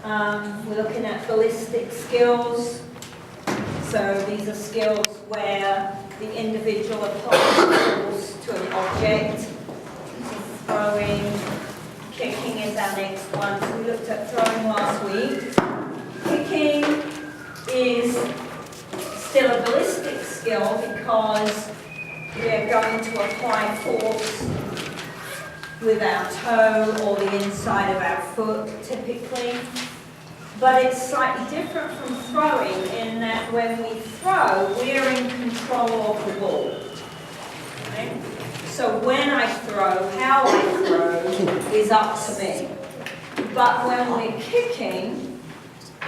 We're looking at ballistic skills. So these are skills where the individual applies force to an object. Throwing, kicking is our next one. So we looked at throwing last week. Kicking is still a ballistic skill because we are going to apply force with our toe or the inside of our foot typically. But it's slightly different from throwing in that when we throw, we're in control of the ball. Right? So when I throw, how I throw is up to me. But when we're kicking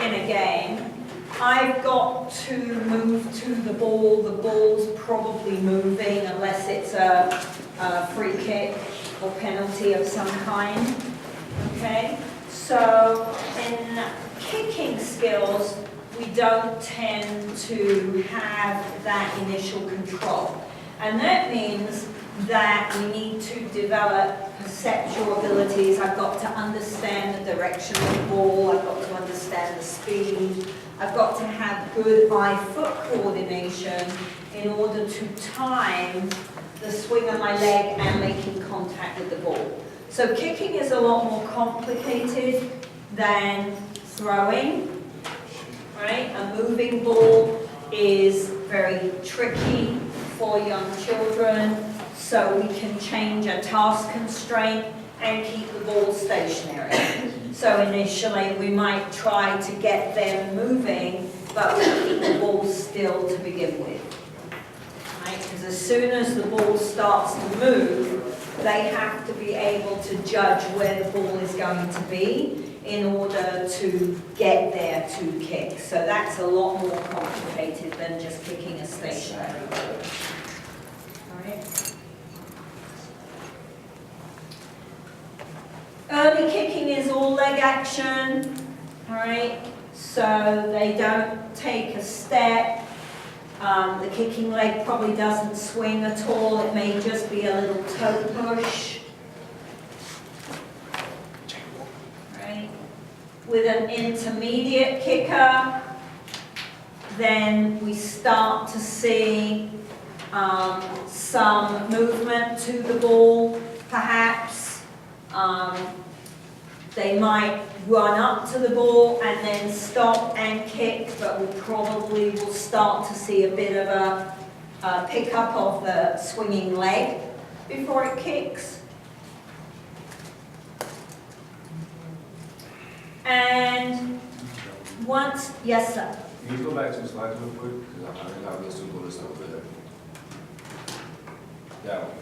in a game, I've got to move to the ball. The ball's probably moving unless it's a free kick or penalty of some kind. Okay? So in kicking skills, we don't tend to have that initial control. And that means that we need to develop perceptual abilities. I've got to understand the direction of the ball, I've got to understand the speed, I've got to have good eye-foot coordination in order to time the swing of my leg and making contact with the ball. So kicking is a lot more complicated than throwing, right? A moving ball is very tricky for young children, so we can change a task constraint and keep the ball stationary. So initially we might try to get them moving, but we keep the ball still to begin with. Right? Because as soon as the ball starts to move, they have to be able to judge where the ball is going to be in order to get there to kick. So that's a lot more complicated than just kicking a stationary ball. All right. Early kicking is all leg action. All right. So they don't take a step. The kicking leg probably doesn't swing at all. It may just be a little toe push. Right? With an intermediate kicker, then we start to see some movement to the ball, perhaps. They might run up to the ball and then stop and kick, but we probably will start to see a bit of a pickup of the swinging leg before it kicks. And once, yes sir? Can you go back to the slides real quick? Because I think I'll listen to this over there. That one.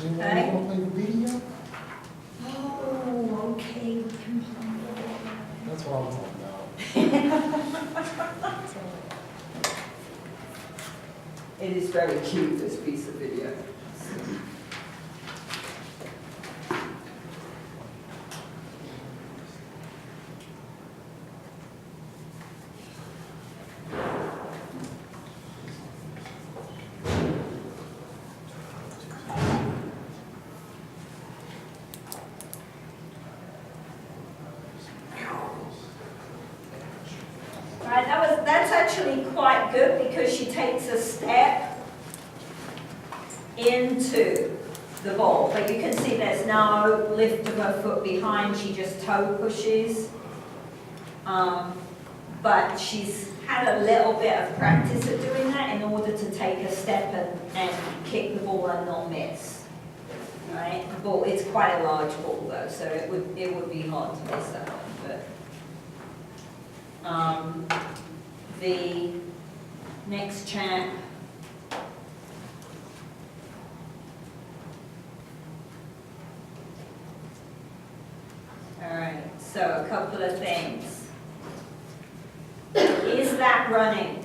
Okay. Want to play the video? Oh, okay. That's what I'm talking about. It is very cute, this piece of video. Right, that's actually quite good because she takes a step into the ball. But you can see there's no lift of her foot behind, she just toe pushes. But she's had a little bit of practice at doing that in order to take a step and kick the ball and not miss. Right? The ball, it's quite a large ball though, so it would be hard to miss that one. But the next champ. All right, so a couple of things. Is that running?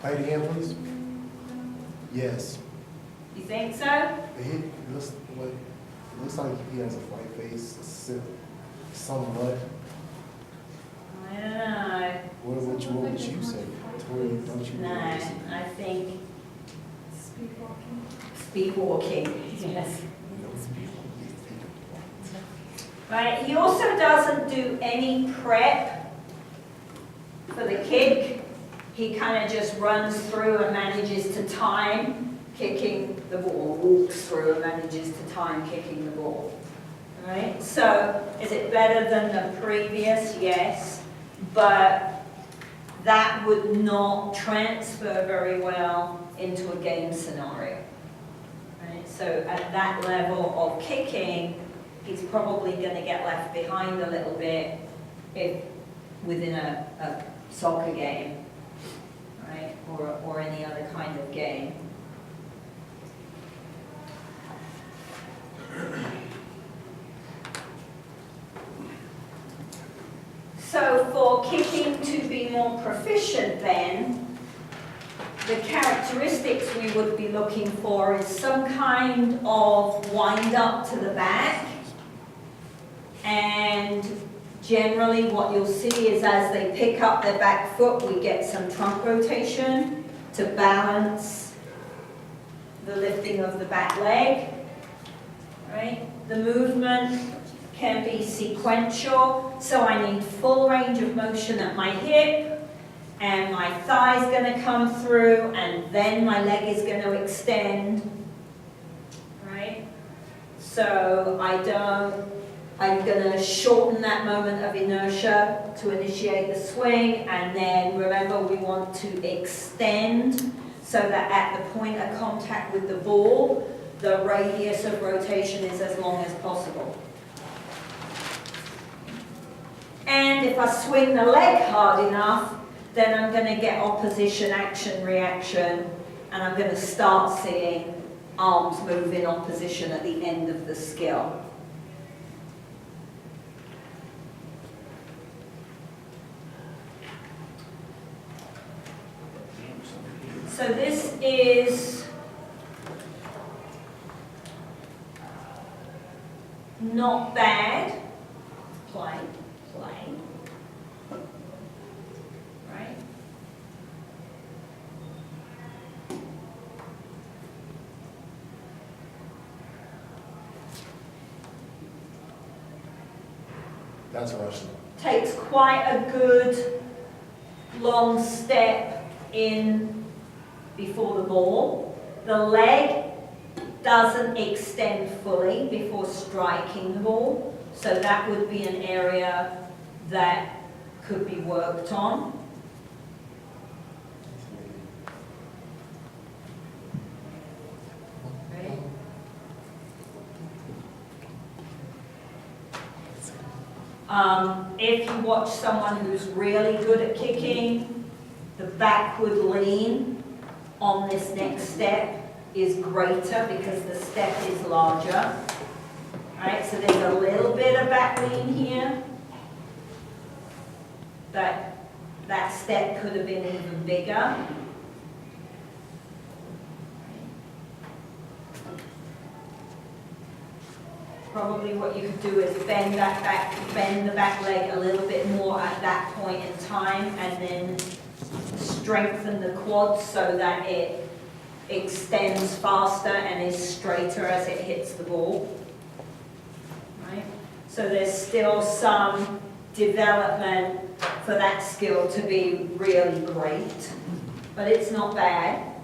Play it again, please. Yes. You think so? It looks like he has a white face, somewhat. I don't know. What would you say? Tori, don't you? No, I think Be walking. Yes. You know, Right. He also doesn't do any prep for the kick. He kind of just runs through and manages to time kicking the ball, walks through and manages to time kicking the ball. Right? So, is it better than the previous? Yes. But that would not transfer very well into a game scenario. Right? So, at that level of kicking, he's probably going to get left behind a little bit if within a soccer game, right? Or any other kind of game. So for kicking to be more proficient then, the characteristics we would be looking for is some kind of wind up to the back. And generally what you'll see is as they pick up their back foot, we get some trunk rotation to balance the lifting of the back leg. Right? The movement can be sequential, so I need full range of motion at my hip, and my thigh is going to come through, and then my leg is going to extend. Right? So I'm going to shorten that moment of inertia to initiate the swing, and then remember we want to extend so that at the point of contact with the ball, the radius of rotation is as long as possible. And if I swing the leg hard enough, then I'm going to get opposition action reaction, and I'm going to start seeing arms move in opposition at the end of the skill. So this is not bad. Play. Right? that's Russian. Takes quite a good long step in before the ball. The leg doesn't extend fully before striking the ball, so that would be an area that could be worked on. Right? If you watch someone who's really good at kicking, the backward lean on this next step is greater because the step is larger. Right, so there's a little bit of back lean here. That step could have been even bigger. Probably what you could do is bend the back leg a little bit more at that point in time, and then strengthen the quads so that it extends faster and is straighter as it hits the ball. Right? So there's still some development for that skill to be really great, but it's not bad.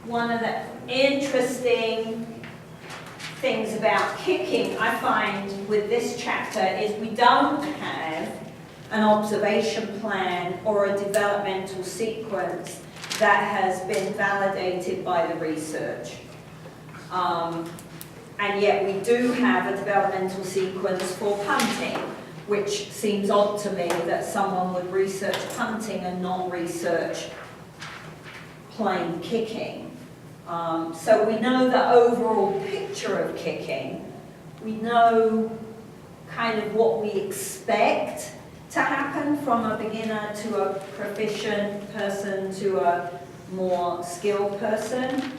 One of the interesting things about kicking, I find with this chapter, is we don't have an observation plan or a developmental sequence that has been validated by the research. And yet we do have a developmental sequence for punting, which seems odd to me that someone would research punting and not research plain kicking. So we know the overall picture of kicking. We know kind of what we expect to happen from a beginner to a proficient person to a more skilled person,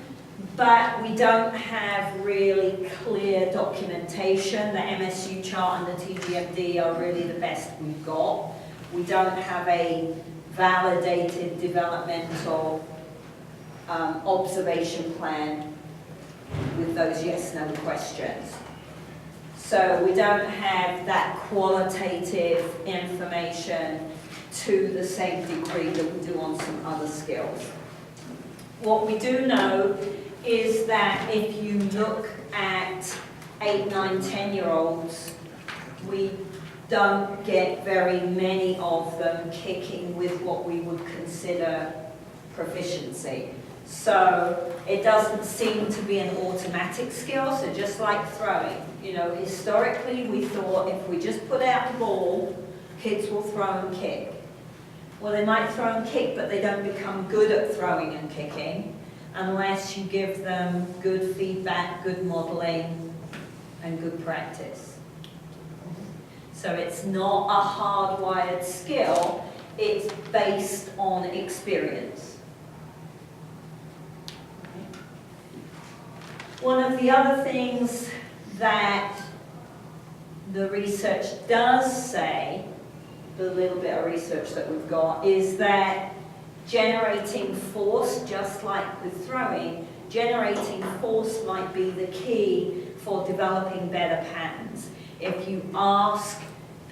but we don't have really clear documentation. The MSU chart and the TGMD are really the best we've got. We don't have a validated developmental observation plan with those yes/no questions. So we don't have that qualitative information to the same degree that we do on some other skills. What we do know is that if you look at 8, 9, 10-year-olds, we don't get very many of them kicking with what we would consider proficiency. So it doesn't seem to be an automatic skill, so just like throwing. You know, historically we thought if we just put out the ball, kids will throw and kick. Well, they might throw and kick, but they don't become good at throwing and kicking unless you give them good feedback, good modeling, and good practice. So it's not a hardwired skill, it's based on experience. One of the other things that the research does say, the little bit of research that we've got, is that generating force, just like with throwing, generating force might be the key for developing better patterns. If you ask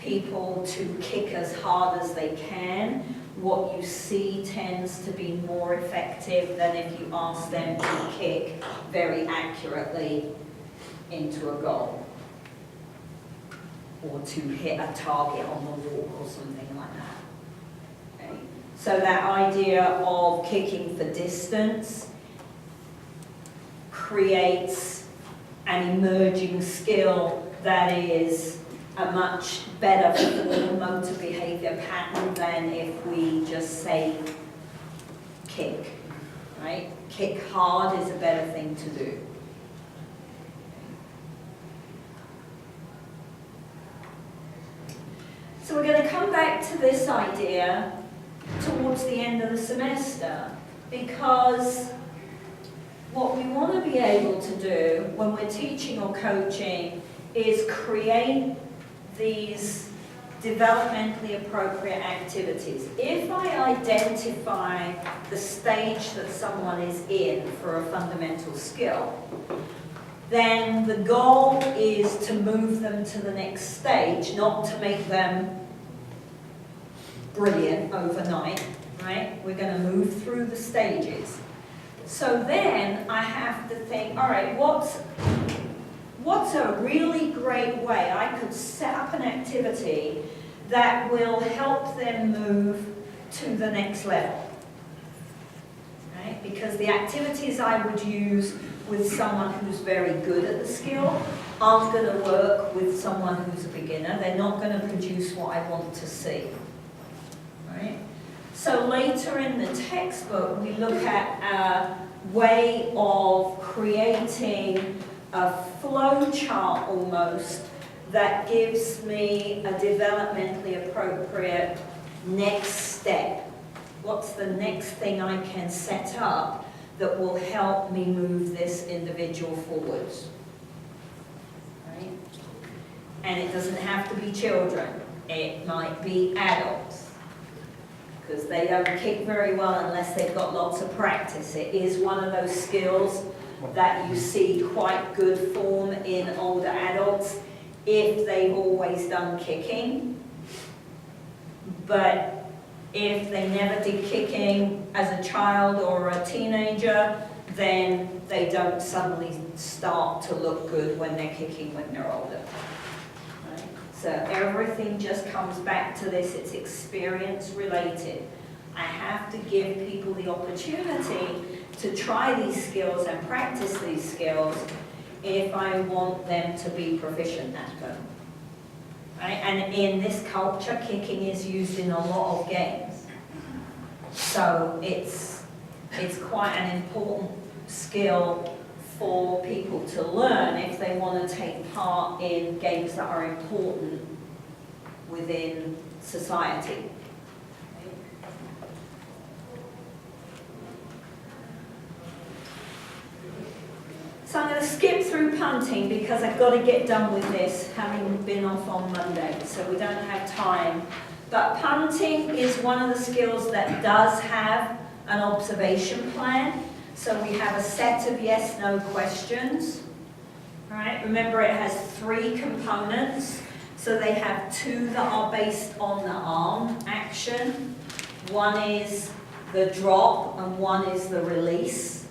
people to kick as hard as they can, what you see tends to be more effective than if you ask them to kick very accurately into a goal or to hit a target on the wall or something like that. Okay? So that idea of kicking for distance creates an emerging skill that is a much better form motor behavior pattern than if we just say kick, right? Kick hard is a better thing to do. So we're going to come back to this idea towards the end of the semester, because what we want to be able to do when we're teaching or coaching is create these developmentally appropriate activities. If I identify the stage that someone is in for a fundamental skill, then the goal is to move them to the next stage, not to make them brilliant overnight, right? We're going to move through the stages. So then I have to think, all right, what's a really great way I could set up an activity that will help them move to the next level, right? Because the activities I would use with someone who's very good at the skill aren't going to work with someone who's a beginner. They're not going to produce what I want to see, right? So later in the textbook, we look at a way of creating a flow chart almost that gives me a developmentally appropriate next step. What's the next thing I can set up that will help me move this individual forwards? Right? And it doesn't have to be children. It might be adults, because they don't kick very well unless they've got lots of practice. It is one of those skills that you see quite good form in older adults if they've always done kicking. But if they never did kicking as a child or a teenager, then they don't suddenly start to look good when they're kicking when they're older. Right? So everything just comes back to this, it's experience related. I have to give people the opportunity to try these skills and practice these skills if I want them to be proficient at them. Right? And in this culture, kicking is used in a lot of games. So it's quite an important skill for people to learn if they want to take part in games that are important within society. So I'm going to skip through punting because I've got to get done with this, having been off on Monday, so we don't have time But punting is one of the skills that does have an observation plan. So we have a set of yes/no questions. Right? Remember, it has 3 components. So they have 2 that are based on the arm action. One is the drop and one is the release.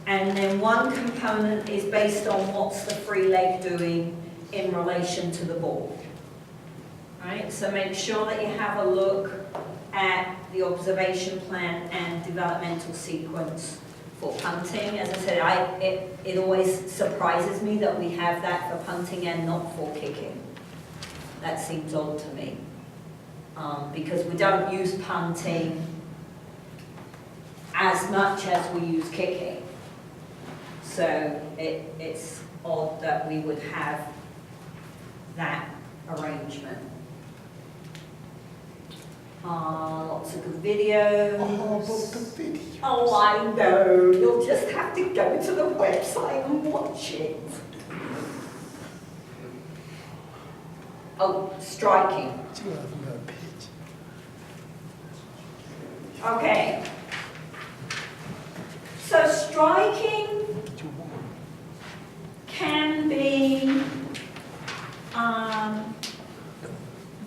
And then one component is based on what's the free leg doing in relation to the ball. Right? So make sure that you have a look at the observation plan and developmental sequence for punting. As I said, it always surprises me that we have that for punting and not for kicking. That seems odd to me. Because we don't use punting as much as we use kicking. So it's odd that we would have that arrangement. Lots of good videos. Oh, but the video. Oh, I know. You'll just have to go to the website and watch it. Oh, striking. Okay. So striking can be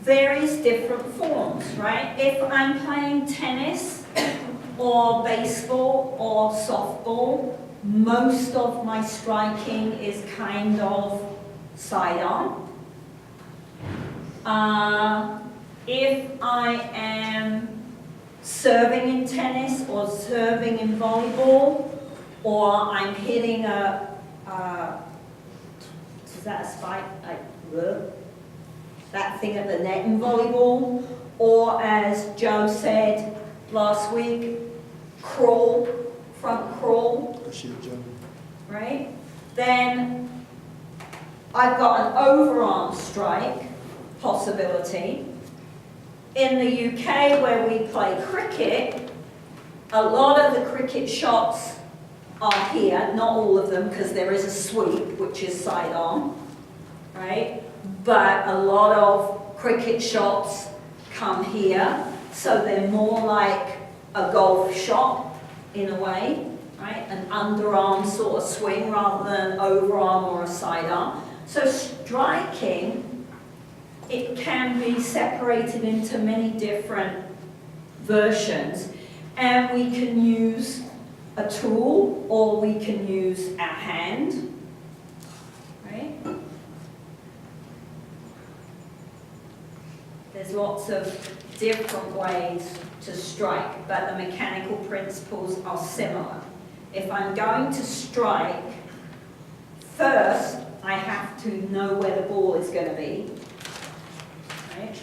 various different forms, right? If I'm playing tennis or baseball or softball, most of my striking is kind of sidearm. If I am serving in tennis or serving in volleyball, or I'm hitting is that a spike? That thing at the net in volleyball, or as Joe said last week, crawl, front crawl, right? Then I've got an overarm strike possibility. In the UK, where we play cricket, a lot of the cricket shots are here, not all of them, because there is a sweep, which is sidearm, right? But a lot of cricket shots come here, so they're more like a golf shot in a way, right? An underarm sort of swing rather than overarm or a sidearm. So striking, it can be separated into many different versions, and we can use a tool or we can use our hand, right? There's lots of different ways to strike, but the mechanical principles are similar. If I'm going to strike, first I have to know where the ball is going to be. Right?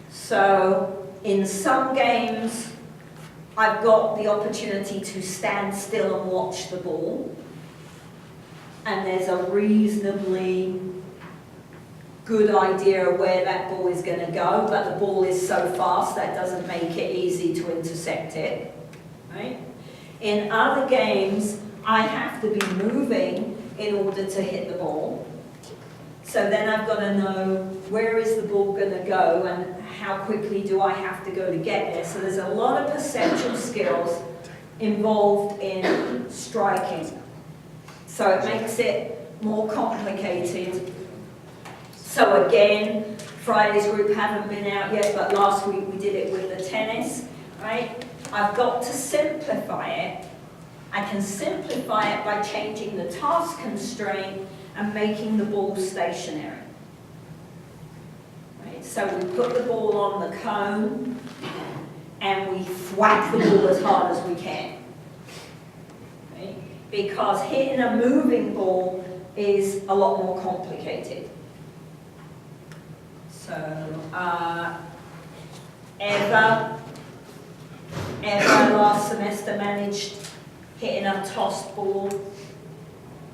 So in some games, I've got the opportunity to stand still and watch the ball, and there's a reasonably good idea of where that ball is going to go, but the ball is so fast that doesn't make it easy to intercept it. Right? In other games, I have to be moving in order to hit the ball. So then I've got to know where is the ball going to go and how quickly do I have to go to get there. So there's a lot of perceptual skills involved in striking. So it makes it more complicated. So again, Friday's group haven't been out yet, but last week we did it with the tennis, right? I've got to simplify it. I can simplify it by changing the task constraint and making the ball stationary. Right? So we put the ball on the cone and we thwack the ball as hard as we can. Right? Because hitting a moving ball is a lot more complicated. So, Eva last semester managed hitting a tossed ball.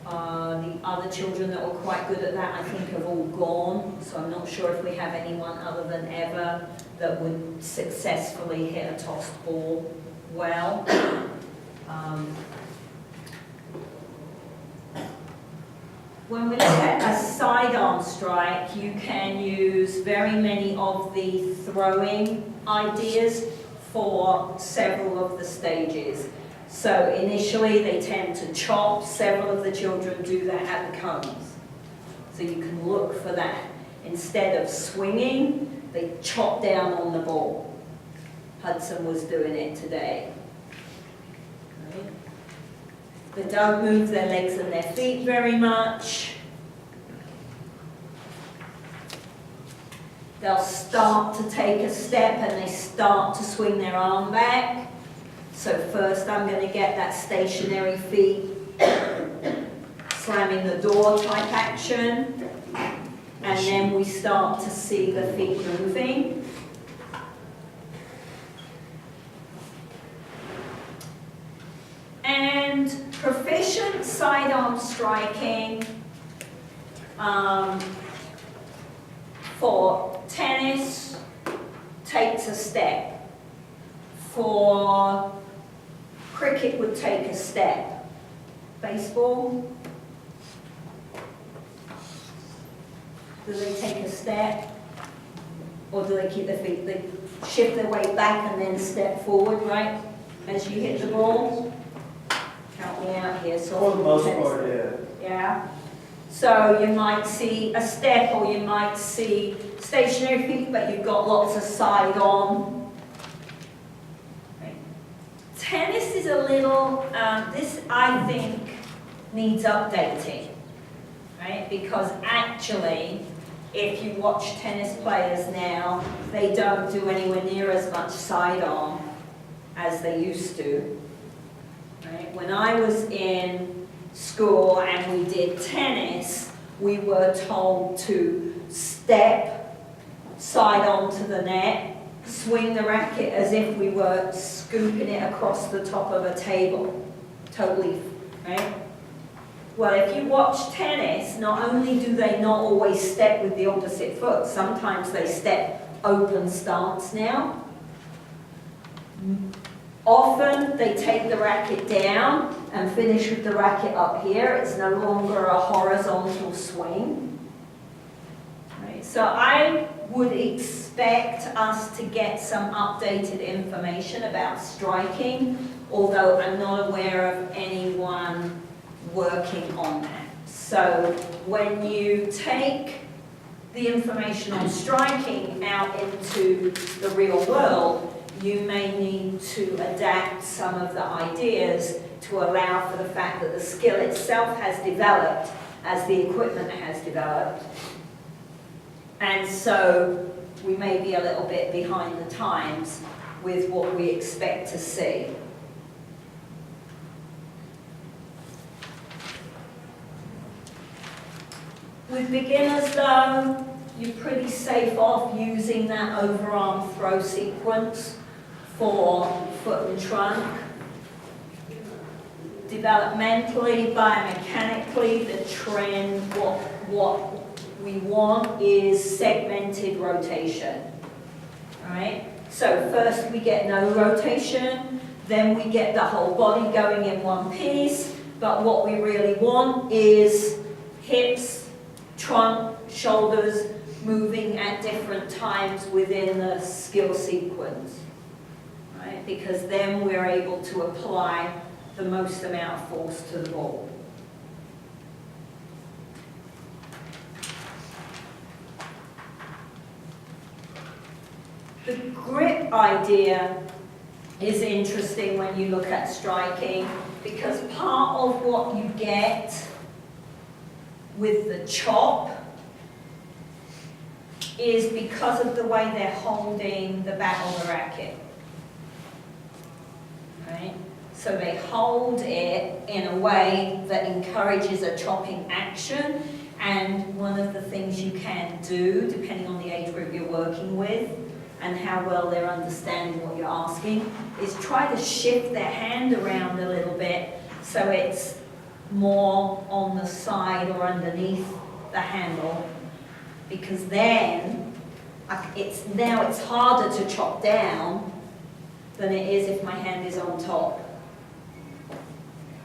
The other children that were quite good at that, I think, have all gone. So I'm not sure if we have anyone other than Eva that would successfully hit a tossed ball well. when we look at a sidearm strike, you can use very many of the throwing ideas for several of the stages. So initially they tend to chop, several of the children do that at the cones. So you can look for that. Instead of swinging, they chop down on the ball. Hudson was doing it today. Right. They don't move their legs and their feet very much. They'll start to take a step and they start to swing their arm back. So first I'm going to get that stationary feet, slamming the door type action, and then we start to see the feet moving. And proficient sidearm striking for tennis takes a step. For cricket would take a step. Baseball, do they take a step? Or do they keep their feet? They shift their weight back and then step forward, right? As you hit the ball. Help me out here. So For the most part, yeah. Yeah. So you might see a step or you might see stationary feet, but you've got lots of side on. Right. Tennis is a little, this I think needs updating, right? Because actually, if you watch tennis players now, they don't do anywhere near as much side on as they used to. Right? When I was in school and we did tennis, we were told to step side onto the net, swing the racket as if we were scooping it across the top of a table. Totally, right? Well, if you watch tennis, not only do they not always step with the opposite foot, sometimes they step open stance now. Often they take the racket down and finish with the racket up here. It's no longer a horizontal swing. Right? So I would expect us to get some updated information about striking, although I'm not aware of anyone working on that. So when you take the information on striking out into the real world, you may need to adapt some of the ideas to allow for the fact that the skill itself has developed as the equipment has developed. And so we may be a little bit behind the times with what we expect to see. With beginners though, you're pretty safe off using that overarm throw sequence for foot and trunk. Developmentally, biomechanically, the trend, what we want is segmented rotation. All right? So first we get no rotation, then we get the whole body going in one piece, but what we really want is hips, trunk, shoulders moving at different times within the skill sequence, right? Because then we're able to apply the most amount of force to the ball. The grip idea is interesting when you look at striking, because part of what you get with the chop is because of the way they're holding the bat or the racket, right? So they hold it in a way that encourages a chopping action, and one of the things you can do, depending on the age group you're working with and how well they're understanding what you're asking, is try to shift their hand around a little bit so it's more on the side or underneath the handle, because then it's harder to chop down than it is if my hand is on top.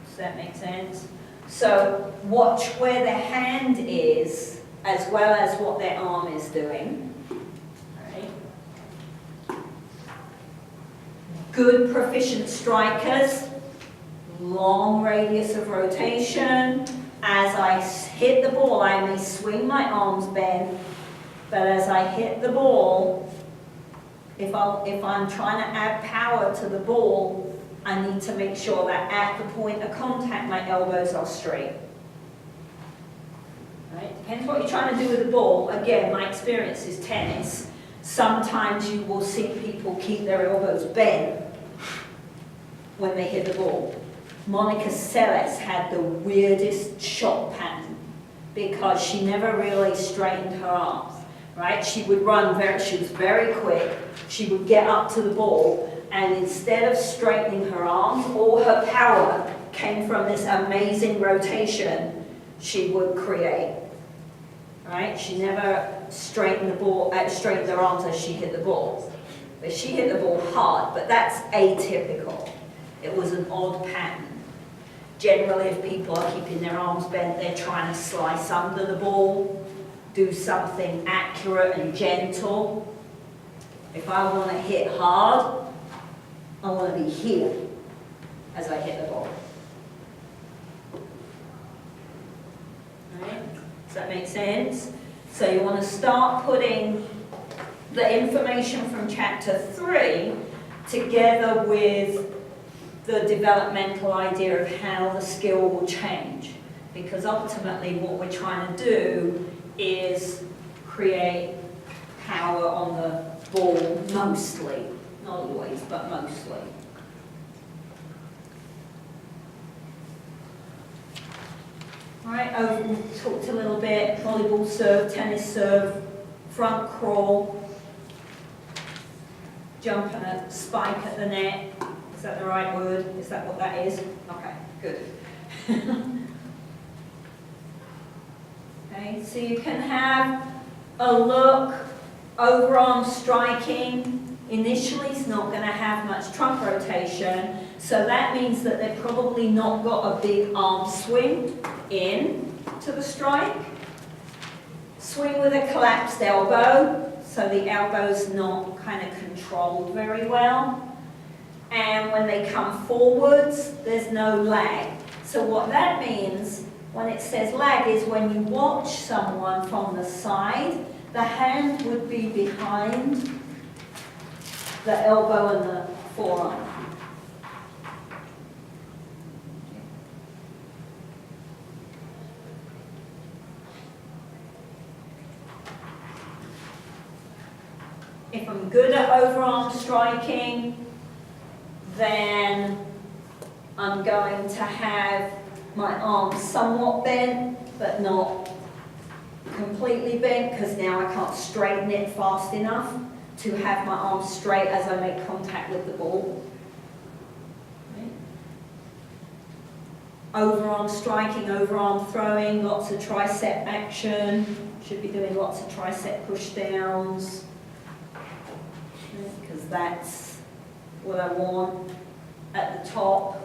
Does that make sense? So watch where their hand is as well as what their arm is doing. Right. Good proficient strikers, long radius of rotation. As I hit the ball, I may swing my arms bent, but as I hit the ball, if I'm trying to add power to the ball, I need to make sure that at the point of contact, my elbows are straight. Right? Depends what you're trying to do with the ball. Again, my experience is tennis. Sometimes you will see people keep their elbows bent when they hit the ball. Monica Seles had the weirdest shot pattern because she never really straightened her arms. Right? She would run she was very quick. She would get up to the ball, and instead of straightening her arms, all her power came from this amazing rotation she would create. Right? She never straightened straightened her arms as she hit the ball. But she hit the ball hard, but that's atypical. It was an odd pattern. Generally, if people are keeping their arms bent, they're trying to slice under the ball, do something accurate and gentle. If I want to hit hard, I want to be here as I hit the ball. Right? Does that make sense? So you want to start putting the information from chapter 3 together with the developmental idea of how the skill will change. Because ultimately what we're trying to do is create power on the ball mostly. Not always, but mostly. Alright, we talked a little bit, volleyball serve, tennis serve, front crawl, jump and a spike at the net. Is that the right word? Is that what that is? Okay, good. Okay, so you can have a look, overarm striking. Initially, it's not going to have much trunk rotation, so that means that they've probably not got a big arm swing in to the strike. Swing with a collapsed elbow, so the elbow's not kind of controlled very well. And when they come forwards, there's no lag. So what that means, when it says lag, is when you watch someone from the side, the hand would be behind the elbow and the forearm. If I'm good at overarm striking, then I'm going to have my arms somewhat bent, but not completely bent, because now I can't straighten it fast enough to have my arms straight as I make contact with the ball. Okay. Overarm striking, overarm throwing, lots of tricep action. Should be doing lots of tricep push downs, because that's what I want at the top.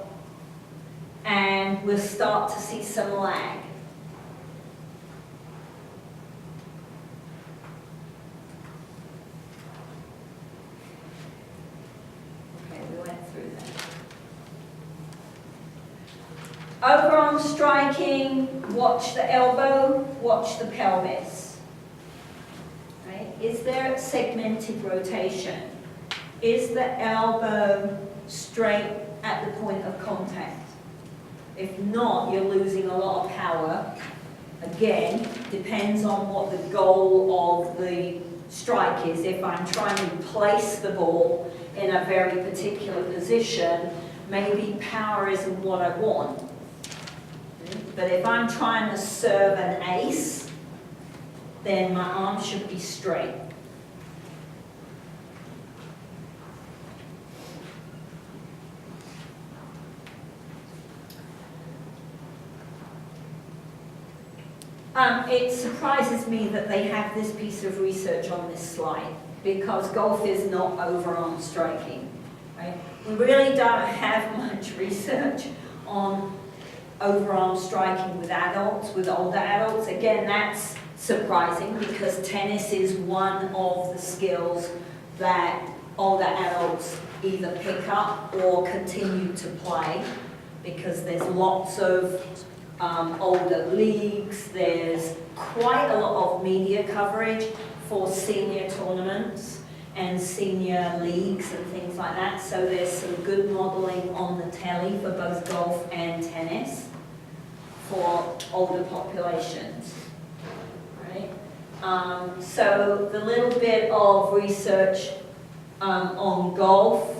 And we'll start to see some lag. Okay, we went through that. Overarm striking, watch the elbow, watch the pelvis. Right? Is there segmented rotation? Is the elbow straight at the point of contact? If not, you're losing a lot of power. Again, depends on what the goal of the strike is. If I'm trying to place the ball in a very particular position, maybe power isn't what I want. But if I'm trying to serve an ace, then my arm should be straight. It surprises me that they have this piece of research on this slide, because golf is not overarm striking. Right? We really don't have much research on overarm striking with adults, with older adults. Again, that's surprising because tennis is one of the skills that older adults either pick up or continue to play, because there's lots of older leagues, there's quite a lot of media coverage for senior tournaments and senior leagues and things like that, so there's some good modelling on the telly for both golf and tennis for older populations, right? So the little bit of research on golf,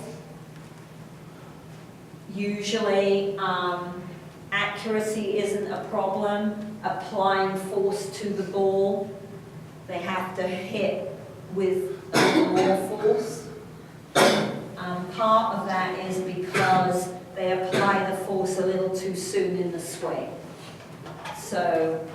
usually accuracy isn't a problem. Applying force to the ball, they have to hit with more force. Part of that is because they apply the force a little too soon in the swing. So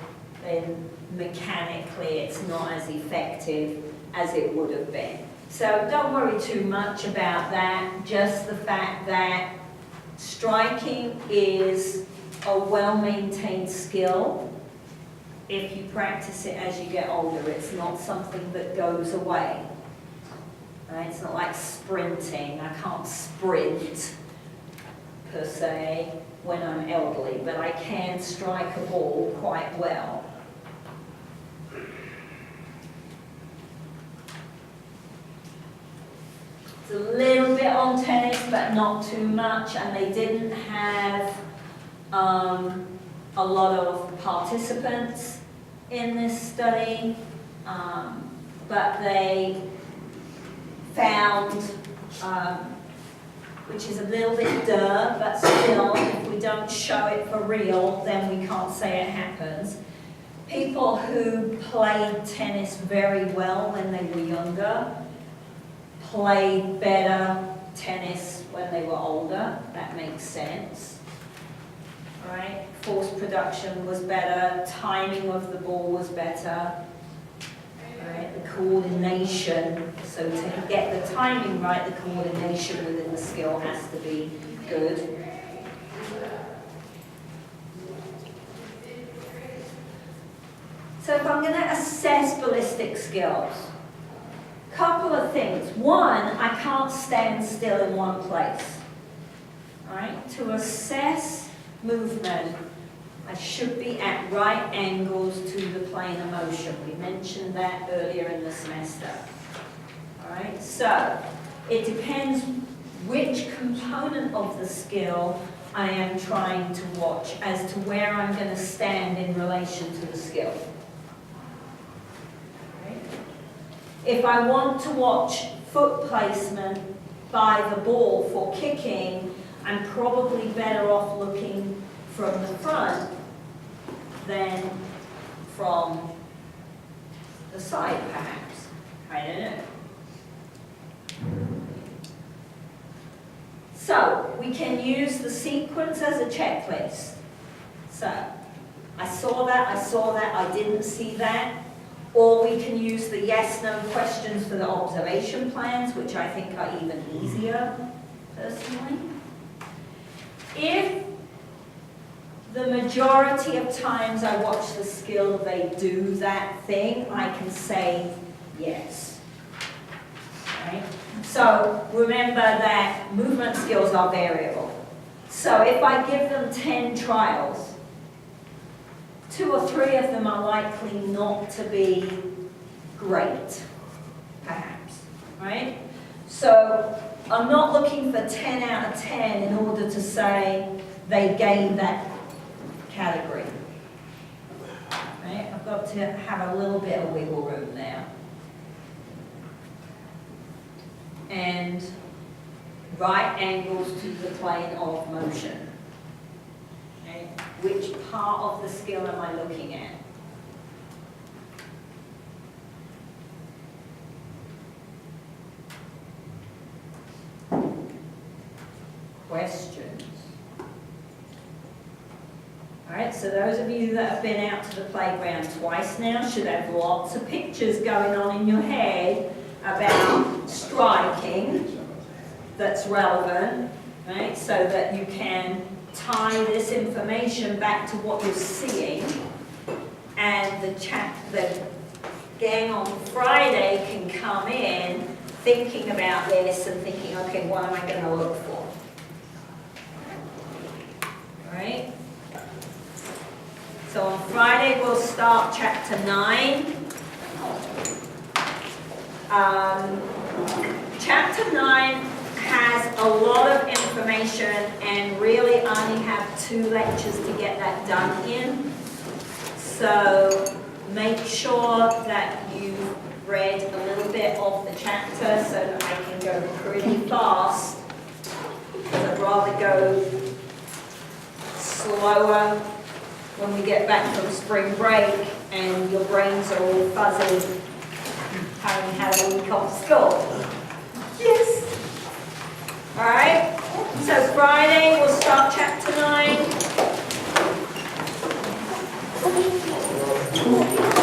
then mechanically it's not as effective as it would have been. So don't worry too much about that, just the fact that striking is a well-maintained skill. If you practice it as you get older, it's not something that goes away. Right? It's not like sprinting. I can't sprint per se when I'm elderly, but I can strike a ball quite well. It's a little bit on tennis, but not too much, and they didn't have a lot of participants in this study, but they found, which is a little bit but still, if we don't show it for real, then we can't say it happens. People who played tennis very well when they were younger played better tennis when they were older. That makes sense. Right? Force production was better, timing of the ball was better. Right? The coordination, so to get the timing right, the coordination within the skill has to be good. So if I'm going to assess ballistic skills, couple of things. One, I can't stand still in one place. All right? To assess movement, I should be at right angles to the plane of motion. We mentioned that earlier in the semester. All right? So it depends which component of the skill I am trying to watch as to where I'm going to stand in relation to the skill. If I want to watch foot placement by the ball for kicking, I'm probably better off looking from the front than from the side, perhaps. I don't know. So, we can use the sequence as a checklist. So, I saw that, I didn't see that. Or we can use the yes-no questions for the observation plans, which I think are even easier, personally. If the majority of times I watch the skill, they do that thing, I can say yes. Right? So remember that movement skills are variable. So if I give them 10 trials, 2 or 3 of them are likely not to be great, perhaps, right? So I'm not looking for 10 out of 10 in order to say they gained that category, right? I've got to have a little bit of wiggle room there. And right angles to the plane of motion. Which part of the skill am I looking at? Questions? All right, so those of you that have been out to the playground twice now should have lots of pictures going on in your head about striking that's relevant, right? So that you can tie this information back to what you're seeing, and the gang on Friday can come in thinking about this and thinking, okay, what am I going to look for? All right? So on Friday, we'll start chapter 9. Chapter 9 has a lot of information and really only have 2 lectures to get that done in. So make sure that you've read a little bit of the chapter so that I can go pretty fast, because I'd rather go slower when we get back from spring break and your brains are all fuzzy, having had a week off school. Yes. All right. So Friday we'll start chapter 9.